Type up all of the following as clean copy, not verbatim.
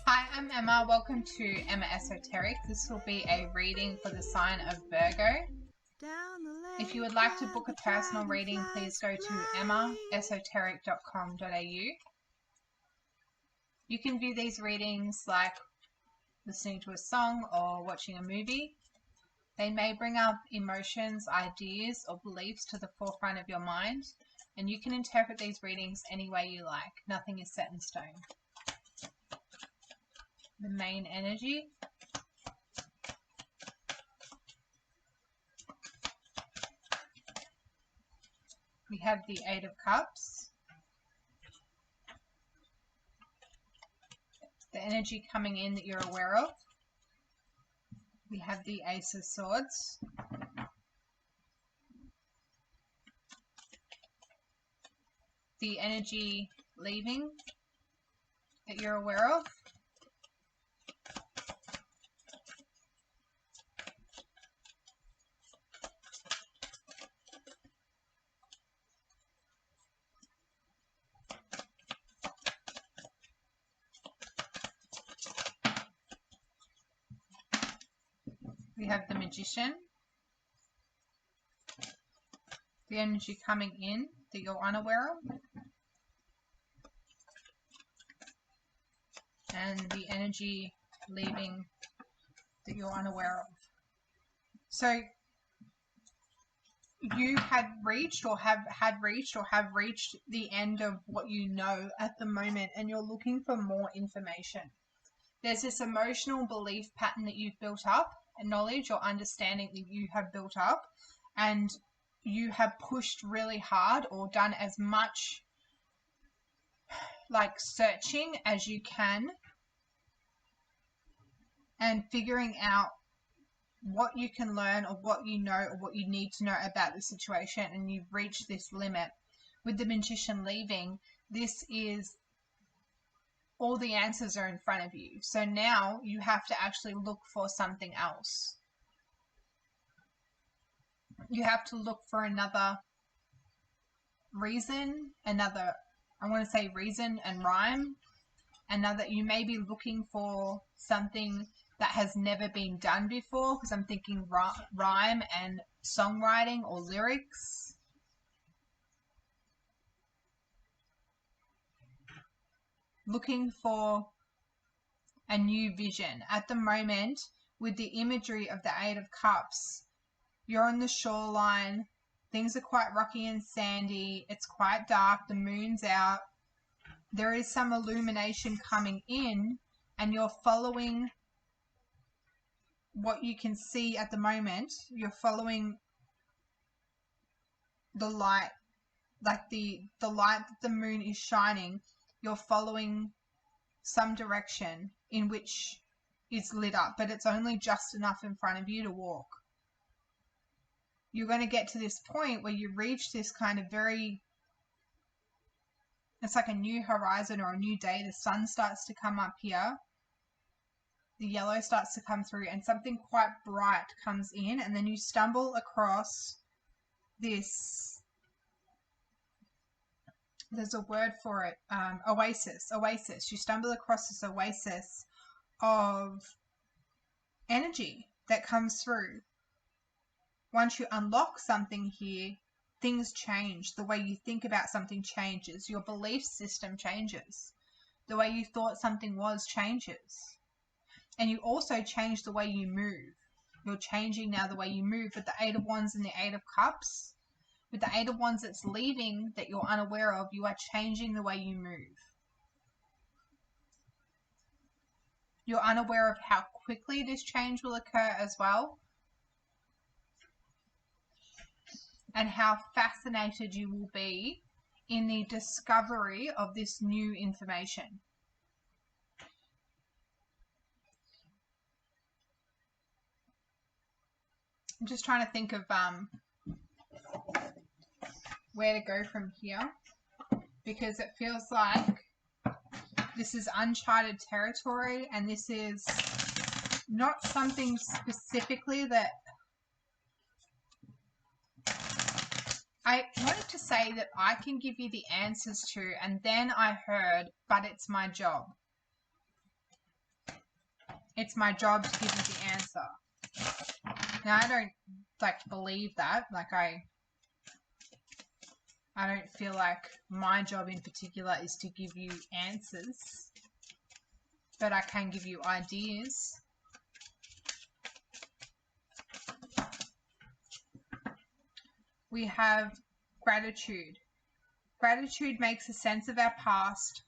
Hi, I'm Emma. Welcome to Emma Esoteric. This will be a reading for the sign of Virgo. If you would like to book a personal reading, please go to emmaesoteric.com.au. You can view these readings like listening to a song or watching a movie. They may bring up emotions, ideas, or beliefs to the forefront of your mind, and you can interpret these readings any way you like. Nothing is set in stone. The main energy. We have the Eight of Cups. The energy coming in that you're aware of. We have the Ace of Swords. The energy leaving that you're aware of. We have the Magician. The energy coming in that you're unaware of. And the energy leaving that you're unaware of. So you have reached the end of what you know at the moment, and you're looking for more information. There's this emotional belief pattern that you've built up, and knowledge or understanding that you have built up, and you have pushed really hard or done as much like searching as you can and figuring out what you can learn or what you know or what you need to know about the situation, and you've reached this limit. With the Magician leaving, this is all the answers are in front of you. So now you have to actually look for something else. You have to look for another reason, reason and rhyme. You may be looking for something that has never been done before, because I'm thinking rhyme and songwriting or lyrics. Looking for a new vision. At the moment, with the imagery of the Eight of Cups, you're on the shoreline. Things are quite rocky and sandy. It's quite dark. The moon's out. There is some illumination coming in, and you're following what you can see at the moment. You're following the light, like the light that the moon is shining. You're following some direction in which is lit up, but it's only just enough in front of you to walk. You're going to get to this point where you reach this kind of it's like a new horizon or a new day. The sun starts to come up here. The yellow starts to come through, and something quite bright comes in, and then you stumble across this. There's a word for it, oasis. You stumble across this oasis of energy that comes through. Once you unlock something here, things change. The way you think about something changes. Your belief system changes. The way you thought something was changes. And you also change the way you move. You're changing now the way you move with the Eight of Wands and the Eight of Cups. With the Eight of Wands that's leaving that you're unaware of, you are changing the way you move. You're unaware of how quickly this change will occur as well, and how fascinated you will be in the discovery of this new information. I'm just trying to think of where to go from here, because it feels like this is uncharted territory, and this is not something specifically that I wanted to say that I can give you the answers to, and then I heard, but it's my job. It's my job to give you the answer. Now, I don't like believe that. Like I don't feel like my job in particular is to give you answers, but I can give you ideas. We have gratitude. Gratitude makes a sense of our past,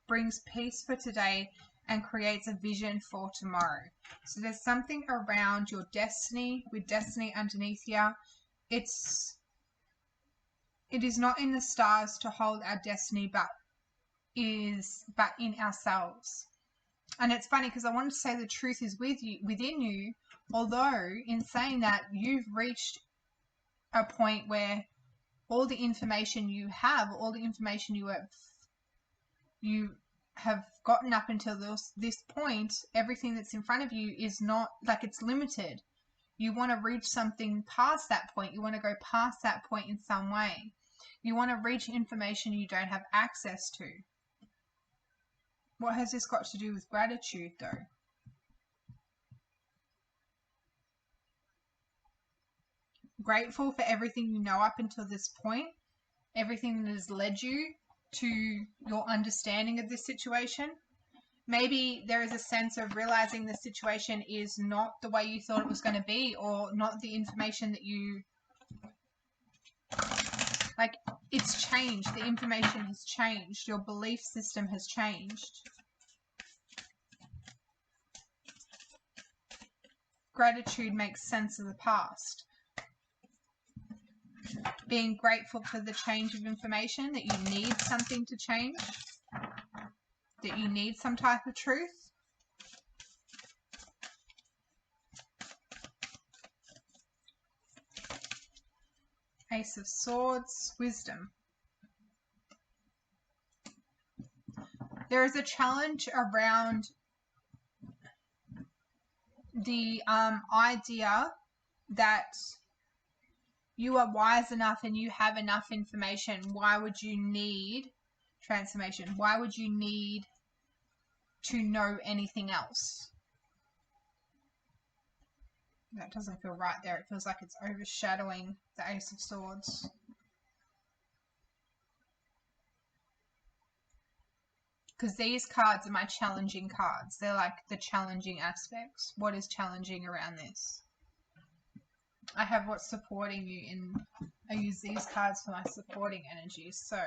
brings peace for today, and creates a vision for tomorrow. So there's something around your destiny, with destiny underneath here. It is not in the stars to hold our destiny, but in ourselves. And it's funny because I wanted to say the truth is within you, although in saying that you've reached a point where all the information you have, all the information you have gotten up until this point, everything that's in front of you is not like, it's limited. You want to reach something past that point. You want to go past that point in some way. You want to reach information you don't have access to. What has this got to do with gratitude, though? Grateful for everything you know up until this point, everything that has led you to your understanding of this situation. Maybe there is a sense of realizing the situation is not the way you thought it was going to be, or not the information that you... Like, it's changed. The information has changed. Your belief system has changed. Gratitude makes sense of the past. Being grateful for the change of information, that you need something to change, that you need some type of truth. Ace of Swords, wisdom. There is a challenge around the idea that you are wise enough and you have enough information. Why would you need transformation? Why would you need to know anything else? That doesn't feel right there. It feels like it's overshadowing the Ace of Swords. Because these cards are my challenging cards. They're like the challenging aspects. What is challenging around this? I have what's supporting you in... I use these cards for my supporting energies. So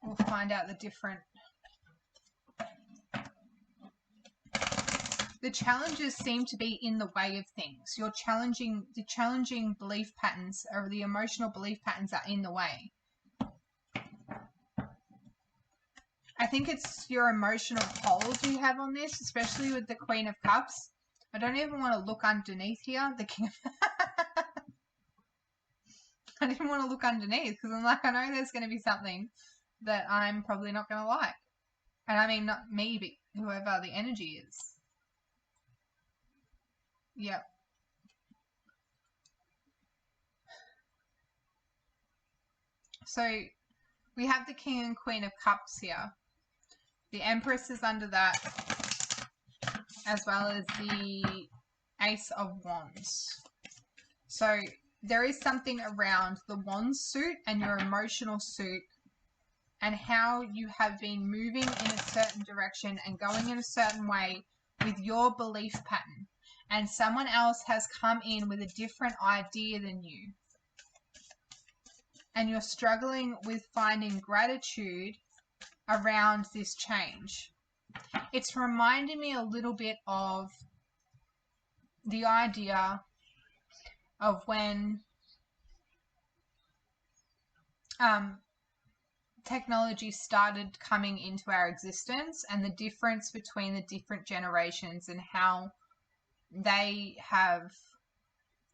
we'll find out the different... The challenges seem to be in the way of things. The challenging belief patterns, or the emotional belief patterns, are in the way. I think it's your emotional hold you have on this, especially with the Queen of Cups. I don't even want to look underneath here. The King. I didn't want to look underneath because I'm like, I know there's going to be something that I'm probably not going to like. And I mean, not me, but whoever the energy is. Yep. So we have the King and Queen of Cups here. The Empress is under that, as well as the Ace of Wands. So there is something around the Wands suit and your emotional suit, and how you have been moving in a certain direction and going in a certain way with your belief pattern. And someone else has come in with a different idea than you. And you're struggling with finding gratitude around this change. It's reminding me a little bit of the idea of when technology started coming into our existence, and the difference between the different generations and how they have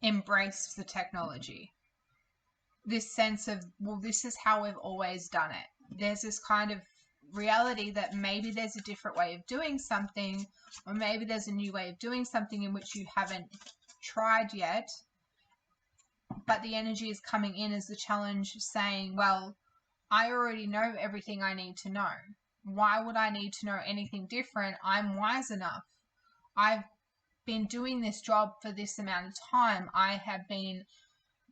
embraced the technology. This sense of, well, this is how we've always done it. There's this kind of reality that maybe there's a different way of doing something, or maybe there's a new way of doing something in which you haven't tried yet, but the energy is coming in as the challenge, saying, well, I already know everything I need to know. Why would I need to know anything different? I'm wise enough. I've been doing this job for this amount of time. I have been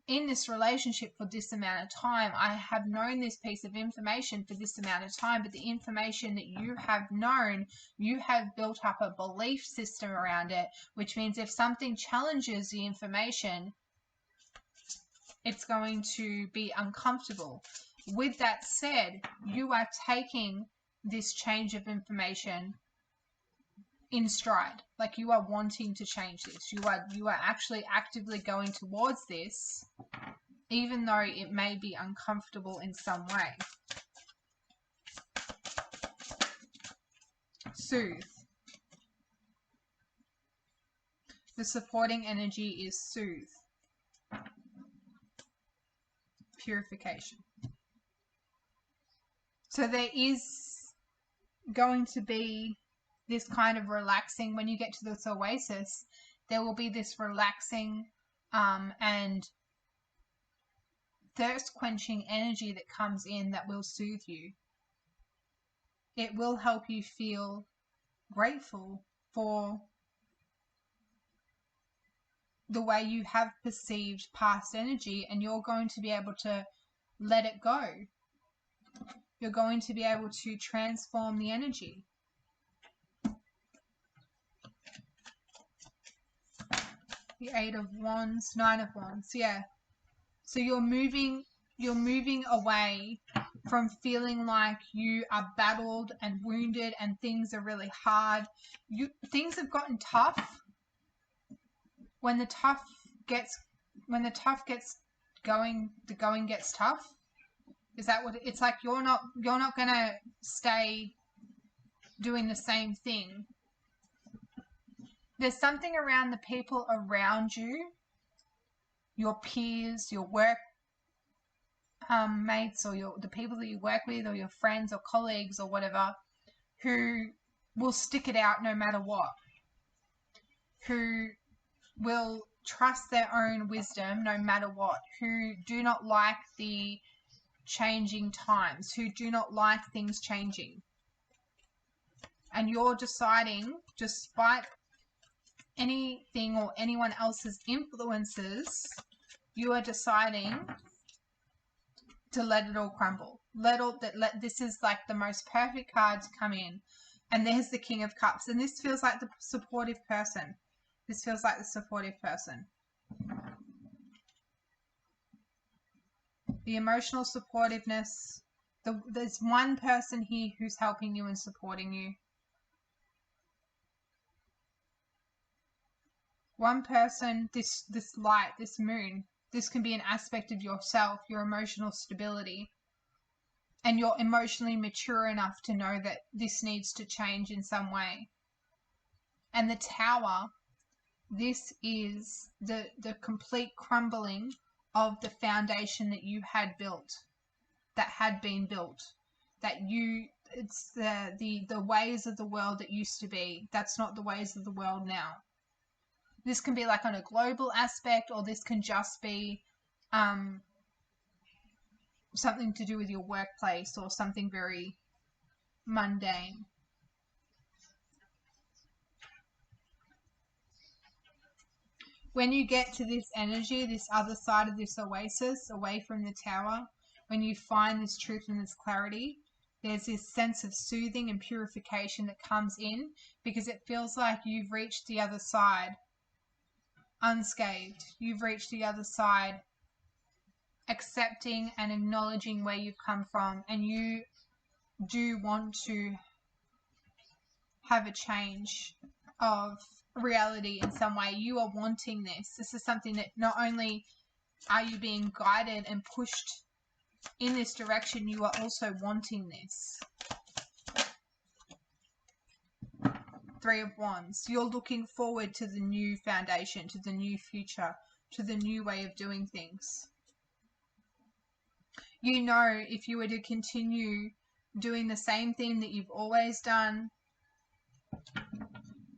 in this relationship for this amount of time. I have known this piece of information for this amount of time, but the information that you have known, you have built up a belief system around it, which means if something challenges the information, it's going to be uncomfortable. With that said, you are taking this change of information in stride. Like, you are wanting to change this. You are actually actively going towards this, even though it may be uncomfortable in some way. Soothe. The supporting energy is soothe. Purification. So there is going to be this kind of relaxing, when you get to this oasis, there will be this relaxing and thirst quenching energy that comes in that will soothe you. It will help you feel grateful for the way you have perceived past energy, and you're going to be able to let it go. You're going to be able to transform the energy. The 8 of Wands, 9 of Wands, yeah. So you're moving away from feeling like you are battled and wounded and things are really hard. Things have gotten tough. When the tough gets going, the going gets tough. Is that what it's like? You're not gonna stay doing the same thing. There's something around the people around you, your peers, your work mates, or the people that you work with, or your friends or colleagues or whatever, who will stick it out no matter what, who will trust their own wisdom no matter what, who do not like the changing times, who do not like things changing. And you're deciding, despite anything or anyone else's influences, you are deciding to let it all crumble. This is like the most perfect card to come in. And there's the King of Cups. And this feels like the supportive person. This feels like the supportive person. The emotional supportiveness. There's one person here who's helping you and supporting you. One person, this light, this moon, this can be an aspect of yourself, your emotional stability. And you're emotionally mature enough to know that this needs to change in some way. And the Tower, this is the complete crumbling of the foundation that you had built, that had been built, it's the ways of the world that used to be. That's not the ways of the world now. This can be like on a global aspect, or this can just be something to do with your workplace or something very mundane. When you get to this energy, this other side of this oasis, away from the Tower, when you find this truth and this clarity, there's this sense of soothing and purification that comes in, because it feels like you've reached the other side unscathed. You've reached the other side accepting and acknowledging where you've come from, and you do want to have a change of reality in some way. You are wanting this. This is something that not only are you being guided and pushed in this direction, you are also wanting this. 3 of Wands. You're looking forward to the new foundation, to the new future, to the new way of doing things. You know, if you were to continue doing the same thing that you've always done,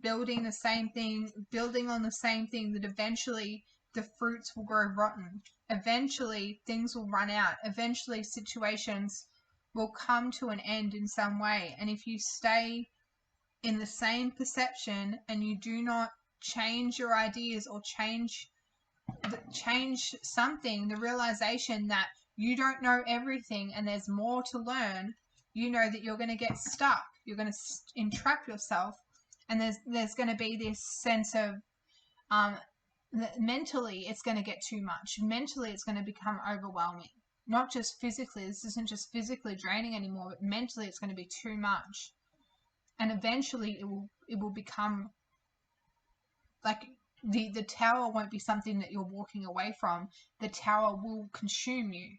building the same thing, building on the same thing, that eventually the fruits will grow rotten. Eventually things will run out. Eventually situations will come to an end in some way. And if you stay in the same perception and you do not change your ideas or change something, the realization that you don't know everything and there's more to learn, you know that you're going to get stuck. You're going to entrap yourself, and there's going to be this sense of mentally it's going to get too much. Mentally it's going to become overwhelming. Not just physically. This isn't just physically draining anymore, but mentally it's going to be too much. And eventually it will become like the tower won't be something that you're walking away from. The tower will consume you.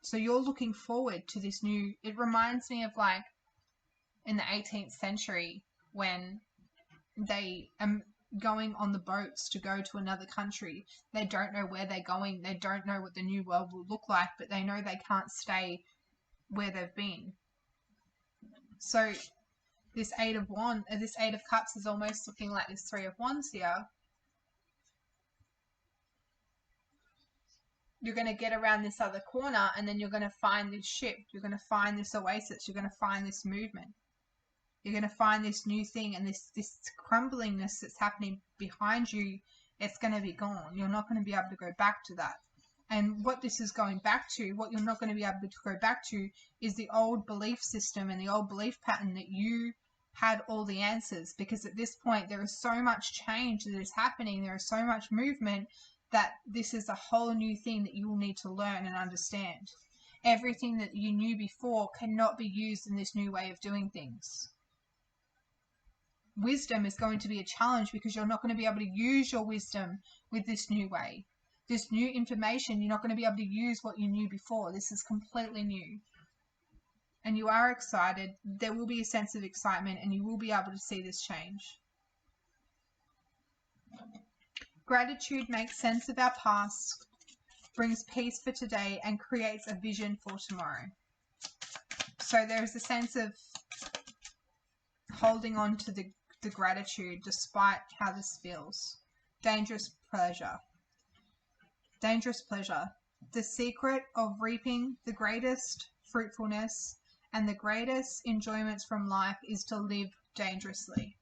So you're looking forward to this new, it reminds me of like in the 18th century when they going on the boats to go to another country. They don't know where they're going. They don't know what the new world will look like, but they know they can't stay where they've been. So this Eight of Cups is almost looking like this Three of Wands here. You're going to get around this other corner, and then you're going to find this ship. You're going to find this oasis. You're going to find this movement. You're going to find this new thing, and this crumblingness that's happening behind you, it's going to be gone. You're not going to be able to go back to that. And what this is going back to, what you're not going to be able to go back to, is the old belief system and the old belief pattern that you had all the answers. Because at this point, there is so much change that is happening. There is so much movement that this is a whole new thing that you will need to learn and understand. Everything that you knew before cannot be used in this new way of doing things. Wisdom is going to be a challenge because you're not going to be able to use your wisdom with this new way. This new information, you're not going to be able to use what you knew before. This is completely new. And you are excited. There will be a sense of excitement, and you will be able to see this change. Gratitude makes sense of our past, brings peace for today, and creates a vision for tomorrow. So there's a sense of holding on to the gratitude despite how this feels. Dangerous pleasure. Dangerous pleasure. The secret of reaping the greatest fruitfulness and the greatest enjoyments from life is to live dangerously.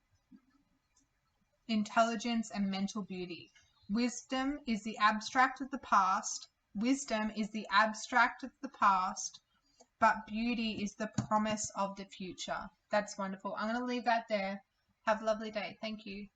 Intelligence and mental beauty. Wisdom is the abstract of the past. Wisdom is the abstract of the past, but beauty is the promise of the future. That's wonderful. I'm going to leave that there. Have a lovely day. Thank you.